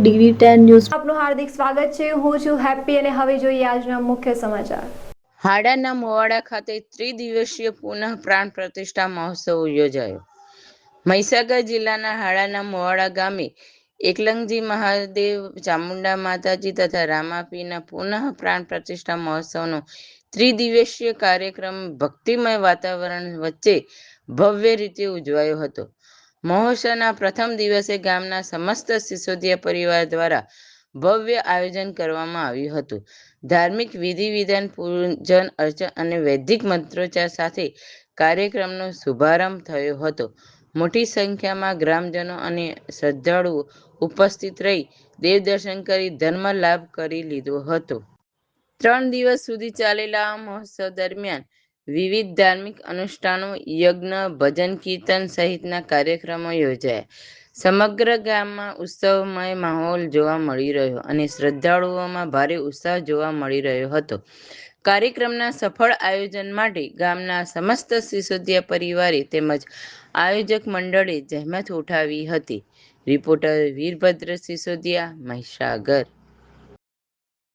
DD10 news આપનું હાર્દિક સ્વાગત છે। હું છું હેપી અને હવે જોઈએ આજના મુખ્ય સમાચાર। હાડાના મોવાડા ખાતે ત્રિદિવસીય પુનઃ પ્રાણ પ્રતિષ્ઠા મહોત્સવ યોજાયો। મહીસાગર જિલ્લાના હાડાના મોવાડા ગામે એકલંગજી મહાદેવ, ચામુંડા માતાજી તથા રામાપીરના પુનઃ પ્રાણ પ્રતિષ્ઠા મહોત્સવનો ત્રિદિવસીય કાર્યક્રમ ભક્તિમય વાતાવરણ વચ્ચે ભવ્ય રીતે ઉજવાયો હતો। મહોત્સવના પ્રથમ દિવસે ગામના સમસ્ત સિસોદિયા પરિવાર દ્વારા ભવ્ય આયોજન કરવામાં આવ્યું હતું। ધાર્મિક વિધિ વિધાન, પૂજન અર્ચન અને વૈદિક મંત્રોચ્ચાર સાથે કાર્યક્રમનો શુભારંભ થયો હતો। મોટી સંખ્યામાં ગ્રામજનો અને શ્રદ્ધાળુઓ ઉપસ્થિત રહી દેવદર્શન કરી ધર્મ લાભ કરી લીધો હતો। 3 દિવસ સુધી ચાલેલા આ મહોત્સવ દરમિયાન વિવિધ ધાર્મિક અનુષ્ઠાનો, યજ્ઞ, ભજન કીર્તન સહિતના કાર્યક્રમો યોજાયા। સમગ્ર ગામમાં ઉત્સવમય માહોલ જોવા મળી રહ્યો અને શ્રદ્ધાળુઓમાં ભારે ઉત્સાહ જોવા મળી રહ્યો હતો। કાર્યક્રમના સફળ આયોજન માટે ગામના સમસ્ત સિસોદિયા પરિવારે તેમજ આયોજક મંડળે જહેમત ઉઠાવી હતી। રિપોર્ટર વીરભદ્ર સિસોદિયા, મહીસાગર।